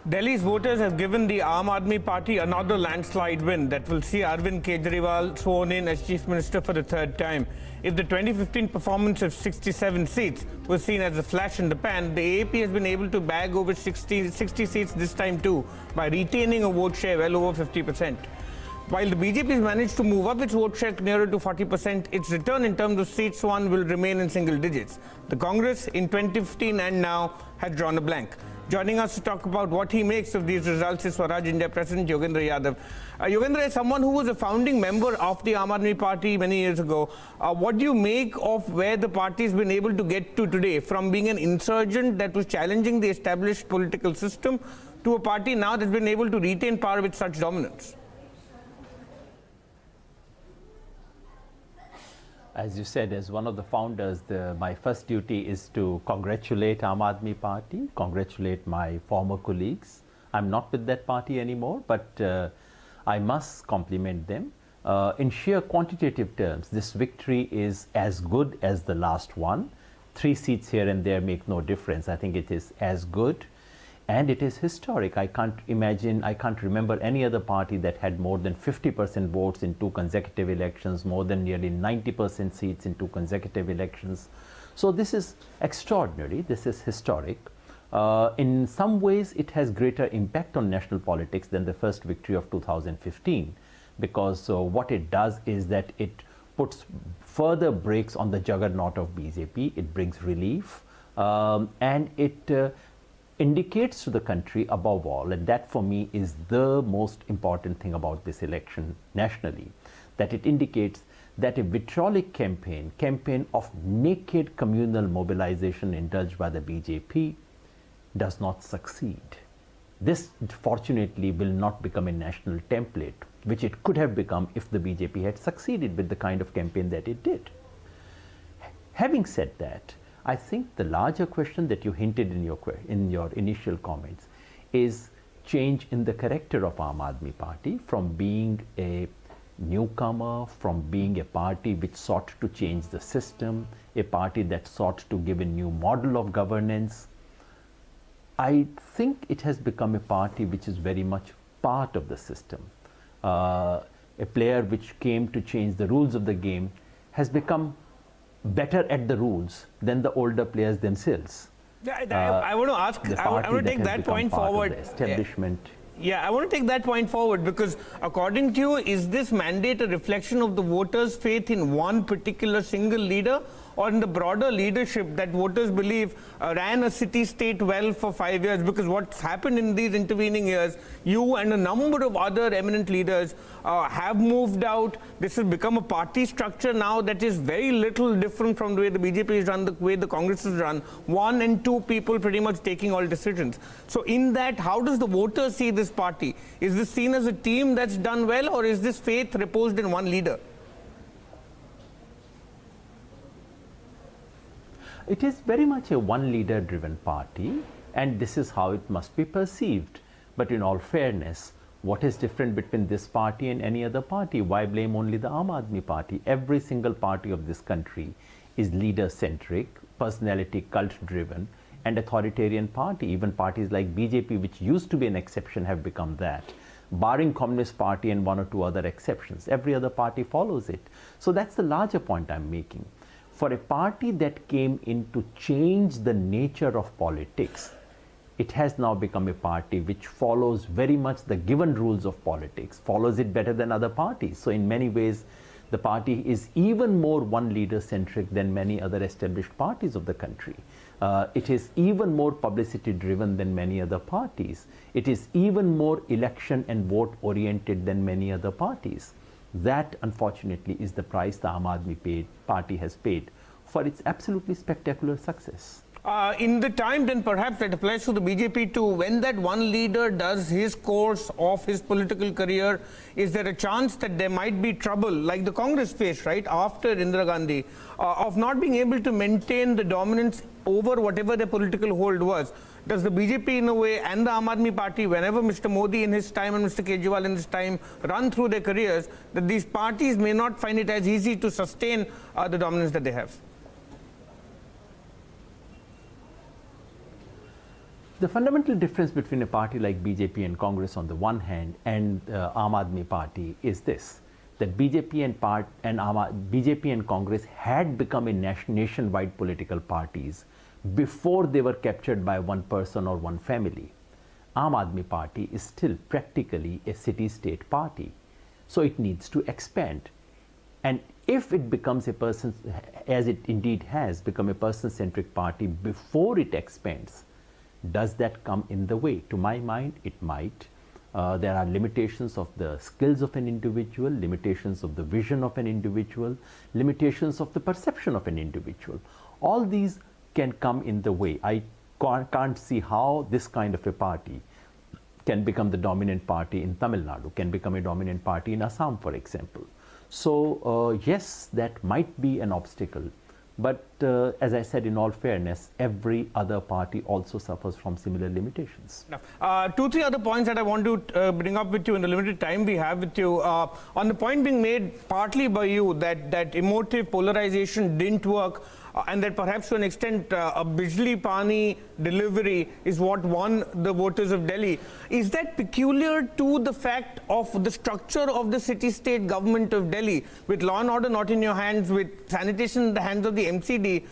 Delhi's voters have given the Aam Admi Party another landslide win that will see Arvind Kejriwal sworn in as Chief Minister for the third time. If the 2015 performance of 67 seats was seen as a flash in the pan, the AAP has been able to bag over 60 seats this time too by retaining a vote share well over 50%. While the BJP has managed to move up its vote share nearer to 40%, its return in terms of seats won will remain in single digits. The Congress in 2015 and now has drawn a blank. Joining us to talk about what he makes of these results is Swaraj India President Yogendra Yadav. Yogendra, is someone who was a founding member of the Aam Admi Party many years ago. What do you make of where the party has been able to get to today, from being an insurgent that was challenging the established political system to a party now that's been able to retain power with such dominance? As you said, as one of the founders, my first duty is to congratulate Aam Admi Party, congratulate my former colleagues. I'm not with that party anymore, but I must compliment them. In sheer quantitative terms, this victory is as good as the last one. 3 seats here and there make no difference. I think it is as good. And it is historic. I can't remember any other party that had more than 50% votes in 2 consecutive elections, more than nearly 90% seats in 2 consecutive elections. So this is extraordinary. This is historic. In some ways, it has greater impact on national politics than the first victory of 2015, because what it does is that it puts further brakes on the juggernaut of BJP. It brings relief, and it indicates to the country above all, and that for me is the most important thing about this election nationally, that it indicates that a vitriolic campaign of naked communal mobilization indulged by the BJP does not succeed. This fortunately will not become a national template, which it could have become if the BJP had succeeded with the kind of campaign that it did. Having said that, I think the larger question that you hinted in your initial comments is change in the character of Aam Admi Party, from being a newcomer, from being a party which sought to change the system, a party that sought to give a new model of governance. I think it has become a party which is very much part of the system. A player which came to change the rules of the game has become better at the rules than the older players themselves. I want to ask, I want to take that point forward. Establishment. Yeah, I want to take that point forward, because according to you, is this mandate a reflection of the voters' faith in one particular single leader, or in the broader leadership that voters believe ran a city-state well for 5 years? Because what's happened in these intervening years, you and a number of other eminent leaders have moved out. This has become a party structure now that is very little different from the way the BJP is run, the way the Congress is run. 1 and 2 people pretty much taking all decisions. So in that, how does the voters see this party? Is this seen as a team that's done well, or is this faith reposed in one leader? It is very much a one leader driven party, and this is how it must be perceived. But in all fairness, what is different between this party and any other party? Why blame only the Aam Admi Party? Every single party of this country is leader centric, personality cult driven, and authoritarian party. Even parties like BJP, which used to be an exception, have become that. Barring Communist Party and 1 or 2 other exceptions, every other party follows it. So that's the larger point I'm making. For a party that came in to change the nature of politics, it has now become a party which follows very much the given rules of politics, follows it better than other parties. So in many ways, the party is even more one leader centric than many other established parties of the country. It is even more publicity driven than many other parties. It is even more election and vote oriented than many other parties. That, unfortunately, is the price the Aam Admi Party has paid for its absolutely spectacular success. In the time, then perhaps that applies to the BJP too. When that one leader does his course of his political career, is there a chance that there might be trouble, like the Congress faced, right, after Indira Gandhi, of not being able to maintain the dominance over whatever their political hold was? Does the BJP in a way, and the Aam Admi Party, whenever Mr. Modi in his time and Mr. Kejriwal in his time run through their careers, that these parties may not find it as easy to sustain the dominance that they have? The fundamental difference between a party like BJP and Congress on the one hand and Aam Admi Party is this, that BJP and Congress had become a nationwide political parties before they were captured by one person or one family. Aam Admi Party is still practically a city-state party, so it needs to expand. And if it becomes a person, as it indeed has become a person-centric party before it expands, does that come in the way? To my mind, it might. There are limitations of the skills of an individual, limitations of the vision of an individual, limitations of the perception of an individual. All these can come in the way. I can't see how this kind of a party can become the dominant party in Tamil Nadu, can become a dominant party in Assam, for example. So yes, that might be an obstacle. But as I said, in all fairness, every other party also suffers from similar limitations. Two, three other points that I want to bring up with you in the limited time we have with you. On the point being made partly by you that emotive polarization didn't work, and that perhaps to an extent a Bijli Pani delivery is what won the voters of Delhi. Is that peculiar to the fact of the structure of the city-state government of Delhi, with law and order not in your hands, with sanitation in the hands of the MCD?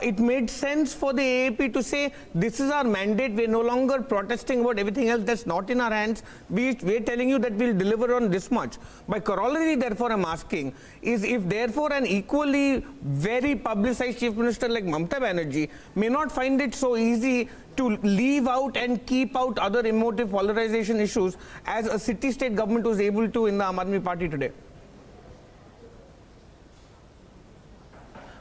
It made sense for the AAP to say, this is our mandate, we're no longer protesting about everything else that's not in our hands, we're telling you that we'll deliver on this much. By corollary, therefore, I'm asking, is if therefore an equally very publicized Chief Minister like Mamata Banerjee may not find it so easy to leave out and keep out other emotive polarization issues as a city-state government was able to in the Aam Admi Party today?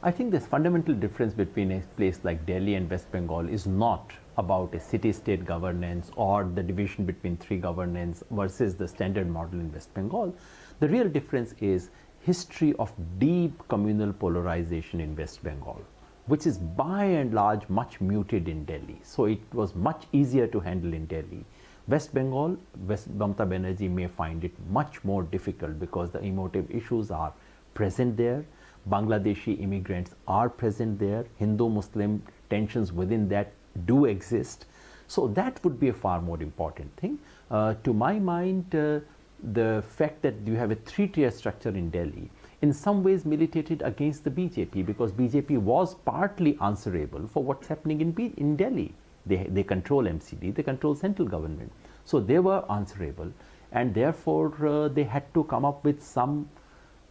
I think this fundamental difference between a place like Delhi and West Bengal is not about a city-state governance or the division between three governance versus the standard model in West Bengal. The real difference is history of deep communal polarization in West Bengal, which is by and large much muted in Delhi. So it was much easier to handle in Delhi. West Bengal, Mamata Banerjee may find it much more difficult because the emotive issues are present there. Bangladeshi immigrants are present there. Hindu-Muslim tensions within that do exist. So that would be a far more important thing. To my mind, the fact that you have a three-tier structure in Delhi in some ways militated against the BJP, because BJP was partly answerable for what's happening in Delhi. They control MCD, they control central government. So they were answerable, and therefore they had to come up with some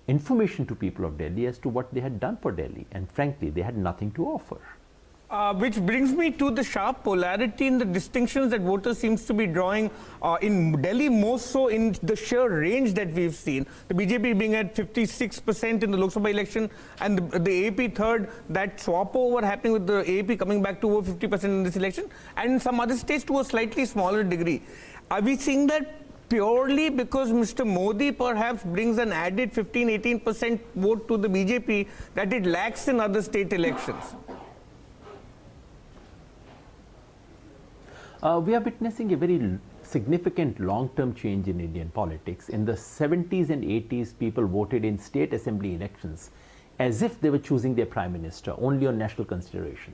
information to people of Delhi as to what they had done for Delhi, and frankly they had nothing to offer. Which brings me to the sharp polarity in the distinctions that voters seems to be drawing in Delhi, more so in the sheer range that we've seen. The BJP being at 56% in the Lok Sabha election, and the AP third, that swap over happening with the AP coming back to over 50% in this election, and in some other states to a slightly smaller degree. Are we seeing that purely because Mr. Modi perhaps brings an added 15-18% vote to the BJP that it lacks in other state elections? We are witnessing a very significant long-term change in Indian politics. In the 70s and 80s, people voted in state assembly elections as if they were choosing their prime minister, only on national consideration.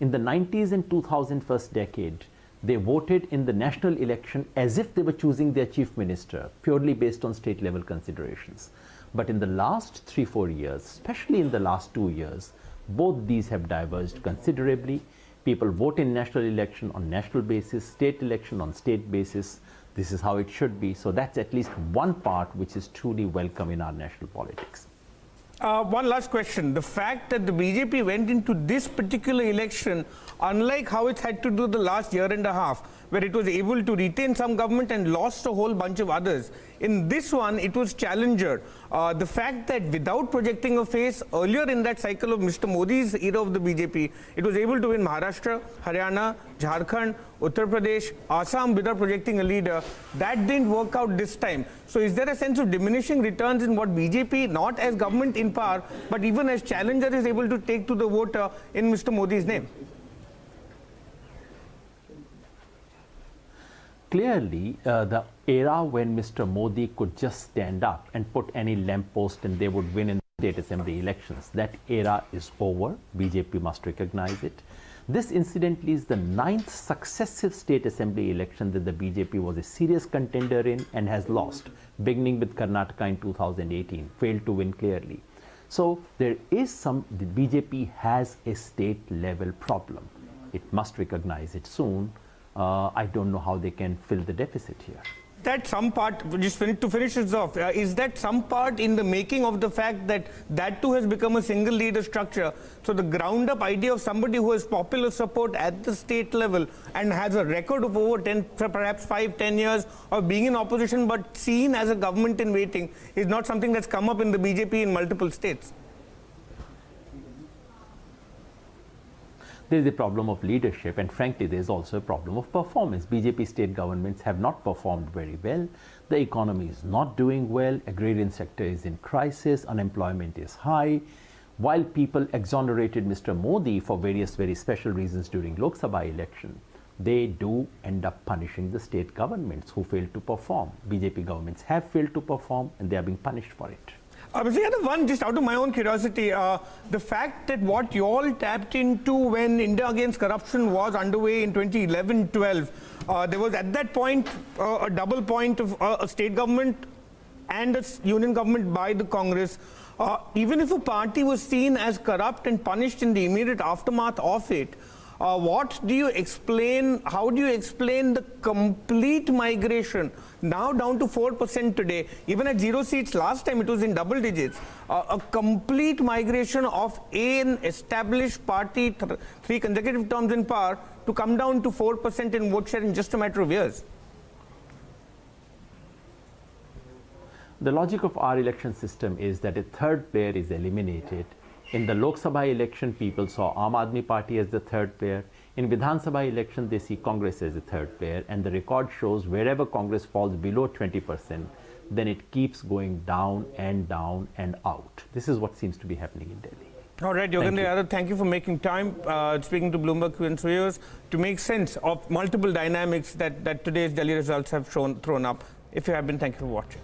In the 90s and 2000 first decade, they voted in the national election as if they were choosing their chief minister, purely based on state level considerations. But in the last 3-4 years, especially in the last 2 years, both these have diverged considerably. People vote in national election on national basis, state election on state basis. This is how it should be. So that's at least one part which is truly welcome in our national politics. One last question. The fact that the BJP went into this particular election, unlike how it's had to do the last year and a half, where it was able to retain some government and lost a whole bunch of others. In this one, it was challenger. The fact that without projecting a face earlier in that cycle of Mr. Modi's era of the BJP, it was able to win Maharashtra, Haryana, Jharkhand, Uttar Pradesh, Assam without projecting a leader. That didn't work out this time. So is there a sense of diminishing returns in what BJP, not as government in power, but even as challenger, is able to take to the voter in Mr. Modi's name? Clearly, the era when Mr. Modi could just stand up and put any lamppost and they would win in state assembly elections, that era is over. BJP must recognize it. This incidentally is the 9th successive state assembly election that the BJP was a serious contender in and has lost, beginning with Karnataka in 2018, failed to win clearly. So there is the BJP has a state level problem. It must recognize it soon. I don't know how they can fill the deficit here. That some part, just to finish this off, is that some part in the making of the fact that that too has become a single leader structure? So the ground up idea of somebody who has popular support at the state level and has a record of over 10, perhaps 5-10 years of being in opposition but seen as a government in waiting is not something that's come up in the BJP in multiple states. There is a problem of leadership, and frankly there is also a problem of performance. BJP state governments have not performed very well. The economy is not doing well. Agrarian sector is in crisis. Unemployment is high. While people exonerated Mr. Modi for various very special reasons during Lok Sabha election, they do end up punishing the state governments who failed to perform. BJP governments have failed to perform and they are being punished for it. One, just out of my own curiosity, the fact that what you all tapped into when India Against Corruption was underway in 2011-12, there was at that point a double point of a state government and a union government by the Congress. Even if a party was seen as corrupt and punished in the immediate aftermath of it, what do you explain, how do you explain the complete migration, now down to 4% today, even at 0 seats last time it was in double digits, a complete migration of an established party, 3 consecutive terms in power, to come down to 4% in vote share in just a matter of years? The logic of our election system is that a third player is eliminated. In the Lok Sabha election, people saw Aam Admi Party as the third player. In Vidhan Sabha election, they see Congress as the third player. And the record shows wherever Congress falls below 20%, then it keeps going down and out. This is what seems to be happening in Delhi. All right, Yogendra, Yadav, thank you for making time, speaking to BloombergQuint viewers, to make sense of multiple dynamics that today's Delhi results have thrown up. If you have been, thank you for watching.